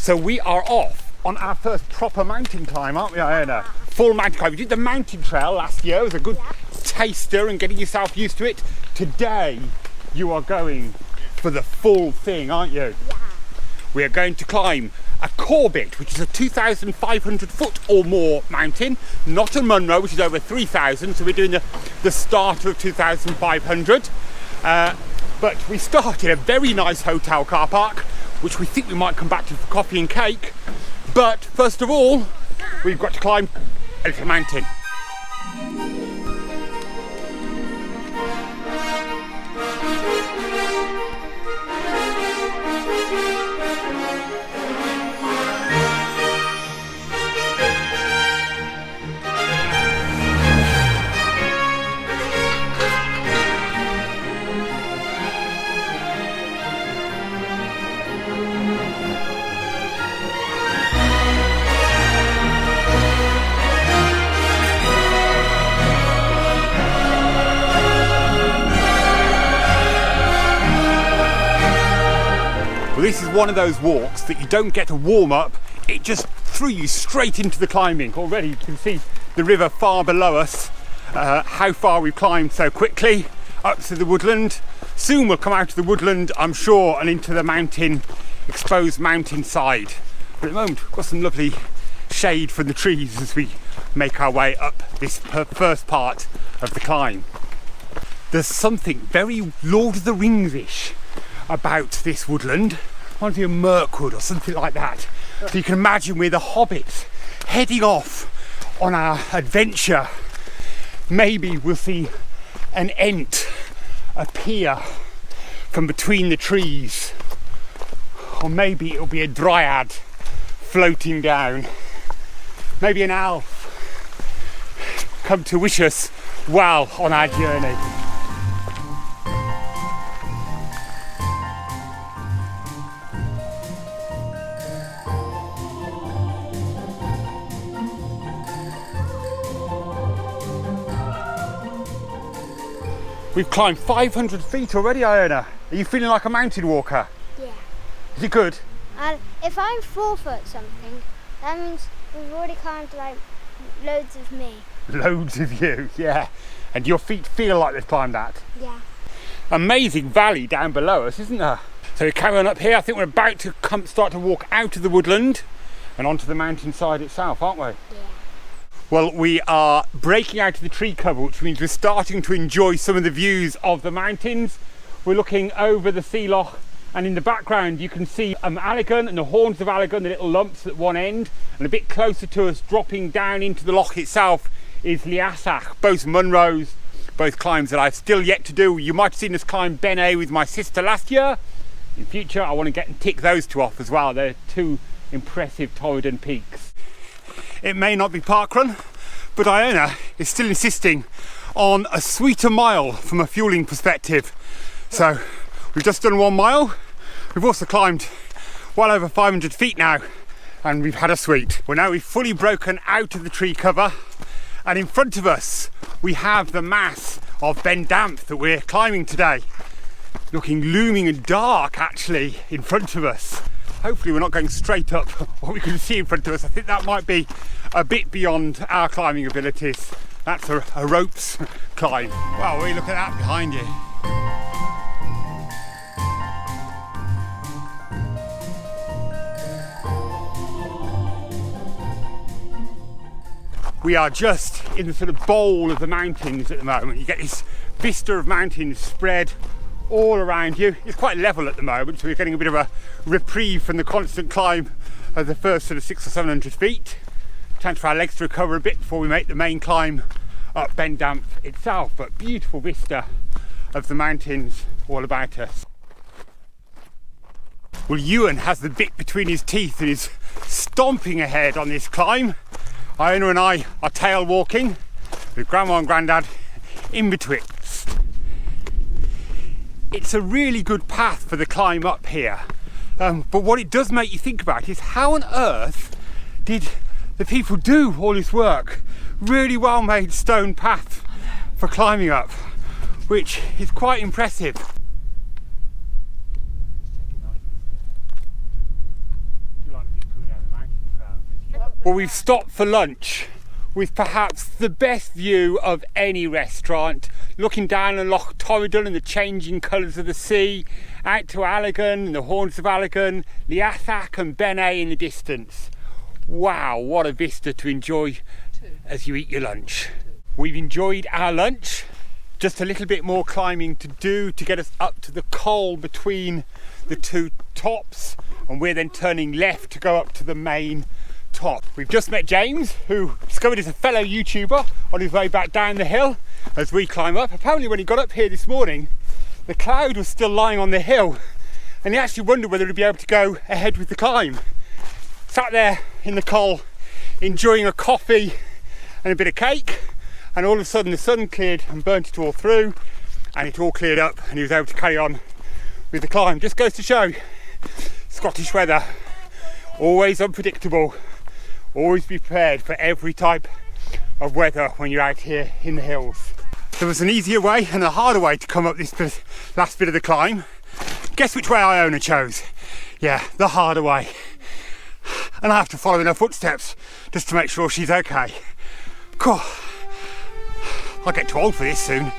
So we are off on our first proper mountain climb, aren't we, Iona? Full mountain climb. We did the mountain trail last year. It was a good taster and getting yourself used to it. Today, you are going for the full thing, aren't you? Yeah. We are going to climb a Corbett, which is a 2,500 foot or more mountain, not a Munro, which is over 3,000. So we're doing the starter of 2,500. But we start in a very nice hotel car park, which we think we might come back to for coffee and cake. But first of all, we've got to climb a little mountain. Well, this is one of those walks that you don't get to warm up, it just threw you straight into the climbing. Already you can see the river far below us, how far we've climbed so quickly up to the woodland. Soon we'll come out of the woodland, I'm sure, and into the mountain, exposed mountain side. But at the moment we've got some lovely shade from the trees as we make our way up this first part of the climb. There's something very Lord of the Rings-ish about this woodland. Reminds me of Mirkwood or something like that. So you can imagine we're the hobbits heading off on our adventure. Maybe we'll see an ent appear from between the trees, or maybe it'll be a dryad floating down. Maybe an elf come to wish us well on our journey. We've climbed 500 feet already, Iona. Are you feeling like a mountain walker? Yeah. Is it good? If I'm 4 foot something, that means we've already climbed like loads of me. Loads of you, yeah. And your feet feel like they've climbed that? Yeah. Amazing valley down below us, isn't there? So we carry on up here. I think we're about to start to walk out of the woodland and onto the mountainside itself, aren't we? Yeah. Well, we are breaking out of the tree cover, which means we're starting to enjoy some of the views of the mountains. We're looking over the sea loch, and in the background you can see Allagan and the horns of Allagan, the little lumps at one end, and a bit closer to us, dropping down into the loch itself, is Liasach, both Munros, both climbs that I've still yet to do. You might have seen us climb Beinn with my sister last year. In future, I want to get and tick those two off as well. They're two impressive Torridon peaks. It may not be parkrun, but Iona is still insisting on a sweeter mile from a fueling perspective. So we've just done 1 mile. We've also climbed well over 500 feet now, and we've had a sweet. Well, now we've fully broken out of the tree cover, and in front of us we have the mass of Ben Damh that we're climbing today. Looking looming and dark actually in front of us. Hopefully we're not going straight up what we can see in front of us. I think that might be a bit beyond our climbing abilities. That's a ropes climb. Wow, will you look at that behind you? We are just in the sort of bowl of the mountains at the moment. You get this vista of mountains spread all around you. It's quite level at the moment, so we're getting a bit of a reprieve from the constant climb of the first sort of 600 or 700 feet. Chance for our legs to recover a bit before we make the main climb up Ben Damh itself, but beautiful vista of the mountains all about us. Well, Ewan has the bit between his teeth and is stomping ahead on this climb. Iona and I are tail walking with Grandma and Grandad in betwixt. It's a really good path for the climb up here, but what it does make you think about is how on earth did the people do all this work? Really well made stone path for climbing up, which is quite impressive. You like the Well, we've stopped for lunch with perhaps the best view of any restaurant, looking down on Loch Torridon and the changing colours of the sea, out to Allagan and the Horns of Allagan, Liathach and Beinn in the distance. Wow, what a vista to enjoy as you eat your lunch. We've enjoyed our lunch. Just a little bit more climbing to do to get us up to the col between the two tops, and we're then turning left to go up to the main top. We've just met James, who discovered is a fellow YouTuber on his way back down the hill as we climb up. Apparently when he got up here this morning, the cloud was still lying on the hill and he actually wondered whether he'd be able to go ahead with the climb. Sat there in the col enjoying a coffee and a bit of cake, and all of a sudden the sun cleared and burnt it all through and it all cleared up and he was able to carry on with the climb. Just goes to show Scottish weather, always unpredictable. Always be prepared for every type of weather when you're out here in the hills. There was an easier way and a harder way to come up this last bit of the climb. Guess which way Iona chose? Yeah, the harder way. And I have to follow in her footsteps just to make sure she's okay. Cool. I'll get too old for this soon.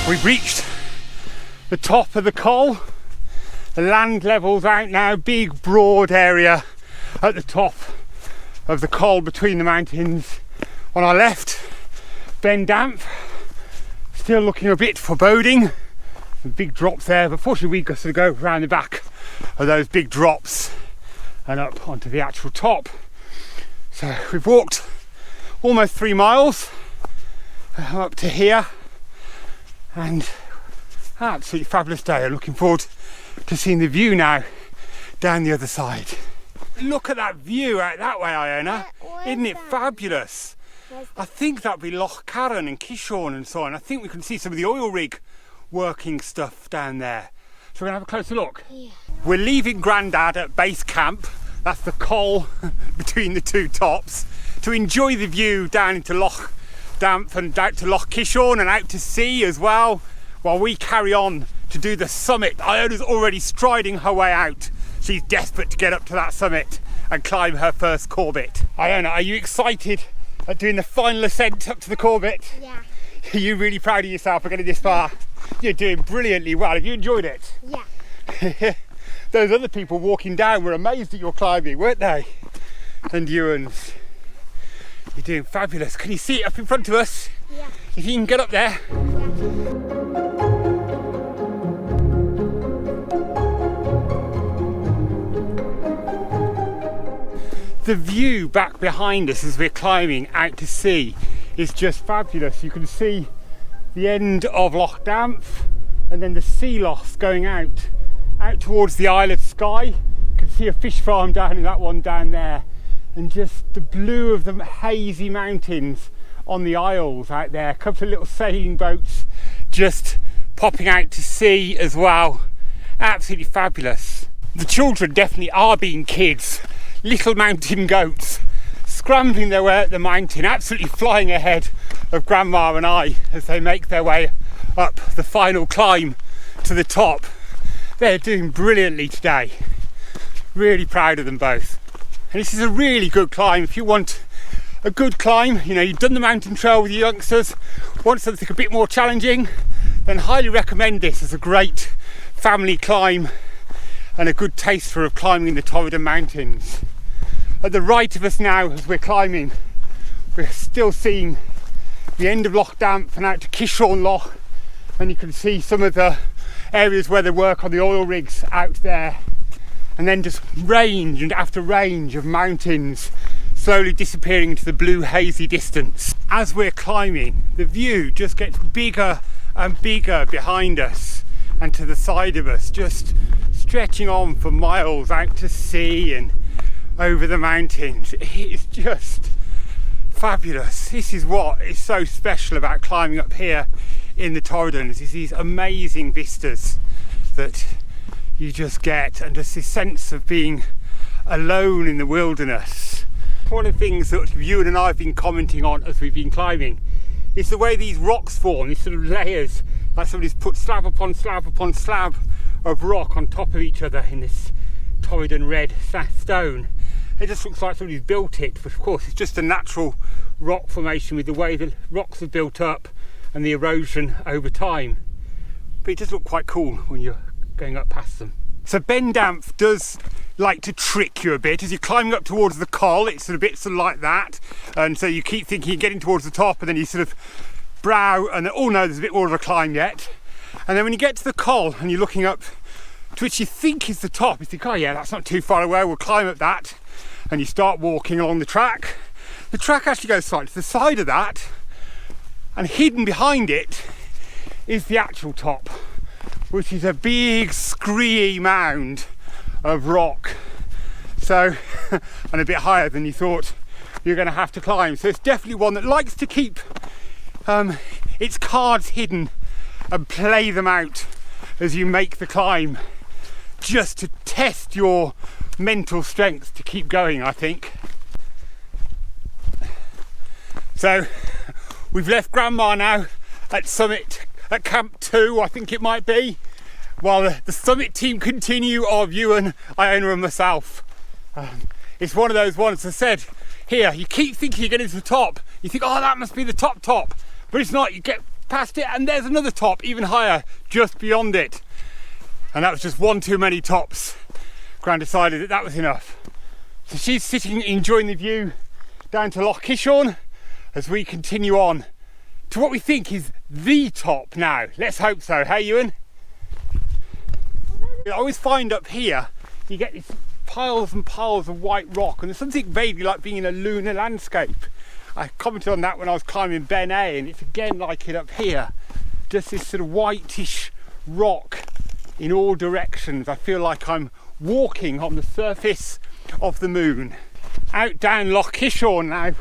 We've reached the top of the col. The land level's out now, big broad area at the top of the col between the mountains. On our left, Ben Damh, still looking a bit foreboding. Big drops there, but fortunately we've got to go around the back of those big drops and up onto the actual top. So we've walked almost 3 miles up to here. And absolutely fabulous day. I'm looking forward to seeing the view now down the other side. Look at that view out that way, Iona. Isn't it fabulous? I think that'll be Loch Carron and Kishorn and so on. I think we can see some of the oil rig working stuff down there. So we're gonna have a closer look. Yeah. We're leaving Grandad at base camp. That's the col between the two tops, to enjoy the view down into Loch Damph and out to Loch Kishorn and out to sea as well, while we carry on to do the summit. Iona's already striding her way out. She's desperate to get up to that summit and climb her first Corbett. Iona, are you excited at doing the final ascent up to the Corbett? Yeah. Are you really proud of yourself for getting this far? You're doing brilliantly well. Have you enjoyed it? Yeah. Those other people walking down were amazed at your climbing, weren't they? And Ewans. You're doing fabulous. Can you see it up in front of us? Yeah. If you can get up there. The view back behind us as we're climbing out to sea is just fabulous. You can see the end of Loch Damph and then the sea lochs going out towards the Isle of Skye. You can see a fish farm down in that one down there. And just the blue of the hazy mountains on the Isles out there. A couple of little sailing boats just popping out to sea as well. Absolutely fabulous. The children definitely are being kids. Little mountain goats scrambling their way up the mountain, absolutely flying ahead of Grandma and I as they make their way up the final climb to the top. They're doing brilliantly today. Really proud of them both. And this is a really good climb. If you want a good climb, you know, you've done the mountain trail with your youngsters, want something a bit more challenging, then highly recommend this as a great family climb and a good taster of climbing the Torridon Mountains. At the right of us now, as we're climbing, we're still seeing the end of Loch Damph and out to Kishorn Loch, and you can see some of the areas where they work on the oil rigs out there. And then just range and after range of mountains slowly disappearing into the blue hazy distance. As we're climbing, the view just gets bigger and bigger behind us and to the side of us, just stretching on for miles out to sea and over the mountains. It is just fabulous. This is what is so special about climbing up here in the Torridons, is these amazing vistas that you just get, and just this sense of being alone in the wilderness. One of the things that Ewan and I have been commenting on as we've been climbing is the way these rocks form, these sort of layers, like somebody's put slab upon slab upon slab of rock on top of each other in this Torridon red stone. It just looks like somebody's built it, but of course it's just a natural rock formation with the way the rocks are built up and the erosion over time. But it does look quite cool when you're going up past them. So Ben Damh does like to trick you a bit as you're climbing up towards the col. It's a bit sort of like that, and so you keep thinking you're getting towards the top, and then you sort of brow and oh no, there's a bit more of a climb yet. And then when you get to the col and you're looking up to which you think is the top, you think, oh yeah, that's not too far away, we'll climb up that. And you start walking along the track. The track actually goes slightly to the side of that, and hidden behind it is the actual top, which is a big scree mound of rock. So, and a bit higher than you thought you're going to have to climb. So it's definitely one that likes to keep its cards hidden and play them out as you make the climb, just to test your mental strength to keep going, I think. So we've left Grandma now at summit, at Camp 2 I think it might be, while the summit team continue of Ewan, Iona and myself. It's one of those ones, as I said, here you keep thinking you're getting to the top, you think, oh, that must be the top, but it's not. You get past it and there's another top even higher just beyond it, and that was just one too many tops. Gran decided that that was enough, so she's sitting enjoying the view down to Loch Kishorn as we continue on to what we think is the top now. Let's hope so. Hey Ewan? I always find up here you get these piles and piles of white rock, and there's something vaguely like being in a lunar landscape. I commented on that when I was climbing Beinn, and it's again like it up here. Just this sort of whitish rock in all directions. I feel like I'm walking on the surface of the moon. Out down Loch Kishorn now,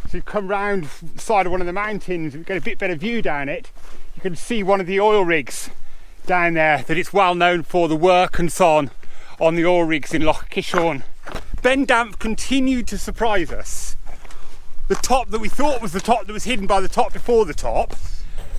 so you come round the side of one of the mountains, we get a bit better view down it. You can see one of the oil rigs down there, that it's well known for the work and so on the oil rigs in Loch Kishorn. Ben Damh continued to surprise us. The top that we thought was the top that was hidden by the top before the top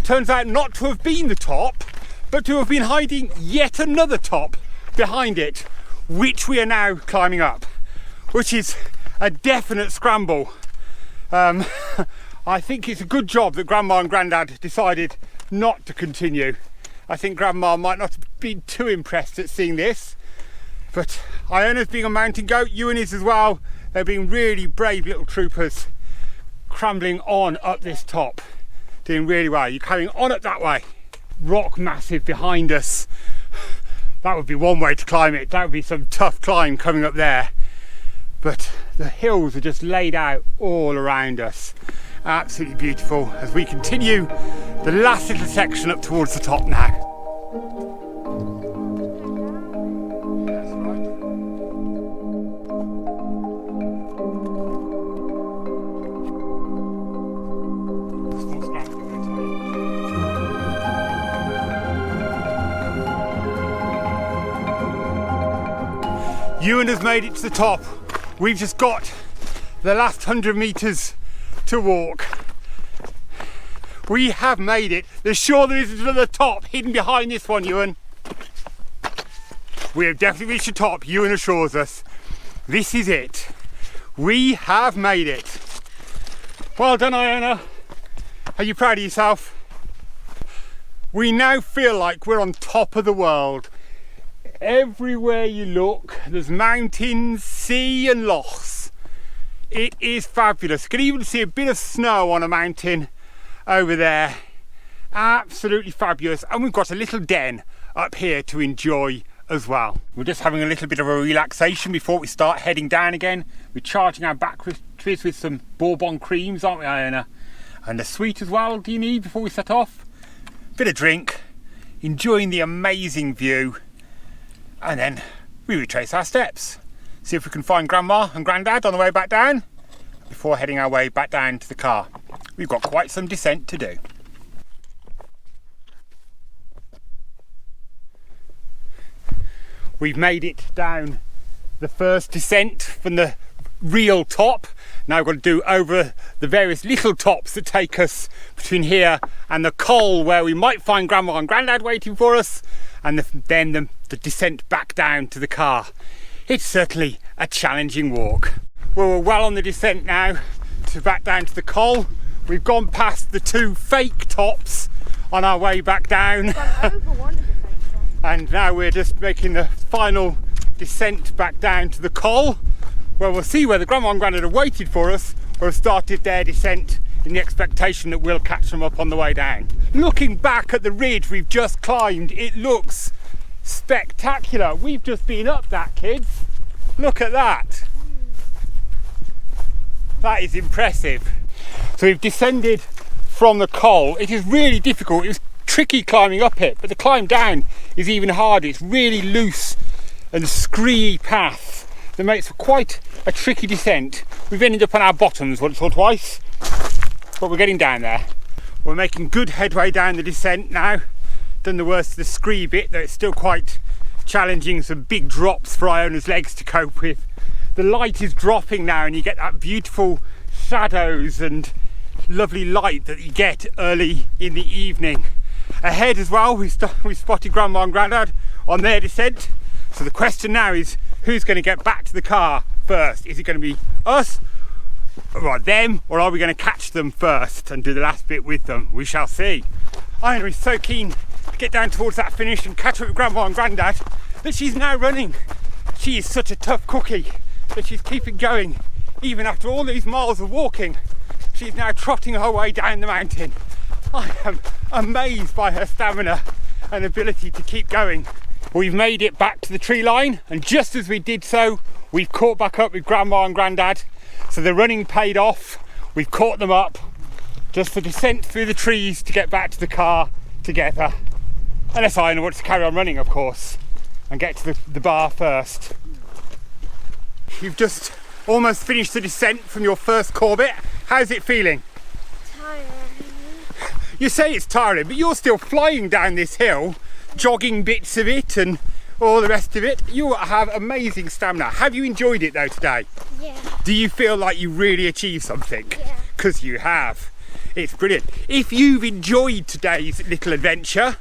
turns out not to have been the top, but to have been hiding yet another top behind it, which we are now climbing up, which is a definite scramble. I think it's a good job that Grandma and Grandad decided not to continue. I think Grandma might not have been too impressed at seeing this, but Iona's being a mountain goat, Ewan is as well. They're being really brave little troopers, crumbling on up this top, doing really well. You're carrying on up that way. Rock massive behind us. That would be one way to climb it. That would be some tough climb coming up there. But the hills are just laid out all around us. Absolutely beautiful as we continue the last little section up towards the top now. Ewan has made it to the top. We've just got the last 100 metres to walk. We have made it. There's sure there is another top hidden behind this one, Ewan. We have definitely reached the top, Ewan assures us. This is it. We have made it. Well done, Iona. Are you proud of yourself? We now feel like we're on top of the world. Everywhere you look, there's mountains, sea and lochs. It is fabulous. You can even see a bit of snow on a mountain over there. Absolutely fabulous. And we've got a little den up here to enjoy as well. We're just having a little bit of a relaxation before we start heading down again. We're charging our batteries with some bourbon creams, aren't we, Iona? And a sweet as well, do you need before we set off? Bit of drink, enjoying the amazing view. And then we retrace our steps. see if we can find Grandma and Grandad on the way back down before heading our way back down to the car. We've got quite some descent to do. We've made it down the first descent from the real top. Now we've got to do over the various little tops that take us between here and the col where we might find Grandma and Grandad waiting for us, and then the descent back down to the car. It's certainly a challenging walk. Well, we're well on the descent now to back down to the col. We've gone past the two fake tops on our way back down. And now we're just making the final descent back down to the col, where we'll see whether Grandma and Grandad have waited for us or have started their descent in the expectation that we'll catch them up on the way down. Looking back at the ridge we've just climbed, it looks spectacular. We've just been up that, kids. Look at that. That is impressive. So we've descended from the col. It is really difficult. It was tricky climbing up it, but the climb down is even harder. It's really loose and screedy path that makes for quite a tricky descent. We've ended up on our bottoms once or twice, but we're getting down there. We're making good headway down the descent now. Done the worst of the scree bit, though it's still quite challenging. Some big drops for Iona's legs to cope with. The light is dropping now and you get that beautiful shadows and lovely light that you get early in the evening. Ahead as well, we spotted Grandma and Grandad on their descent. So the question now is, who's going to get back to the car first? Is it going to be us, or them, or are we going to catch them first and do the last bit with them? We shall see. Iona is so keen to get down towards that finish and catch up with Grandma and Grandad that she's now running. She is such a tough cookie that she's keeping going. Even after all these miles of walking, she's now trotting her way down the mountain. I am amazed by her stamina and ability to keep going. We've made it back to the tree line, and just as we did so, we've caught back up with Grandma and Grandad. So the running paid off. We've caught them up. Just the descent through the trees to get back to the car together. Unless Iona wants to carry on running, of course, and get to the bar first. You've just almost finished the descent from your first Corbett. How's it feeling? Tiring. You say it's tiring, but you're still flying down this hill, jogging bits of it and all the rest of it. You have amazing stamina. Have you enjoyed it though today? Yeah. Do you feel like you really achieved something? Yeah. Because you have. It's brilliant. If you've enjoyed today's little adventure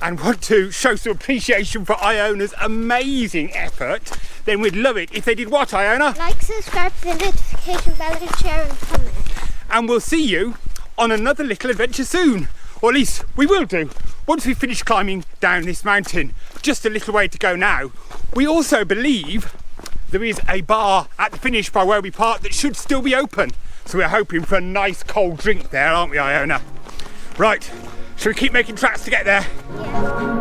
and want to show some appreciation for Iona's amazing effort, then we'd love it if they did what, Iona? Like, subscribe to the notification bell and share and comment. And we'll see you on another little adventure soon. Or at least we will do once we finish climbing down this mountain. Just a little way to go now. We also believe there is a bar at the finish by where we parked that should still be open. So we're hoping for a nice cold drink there, aren't we, Iona? Right, shall we keep making tracks to get there? Yeah.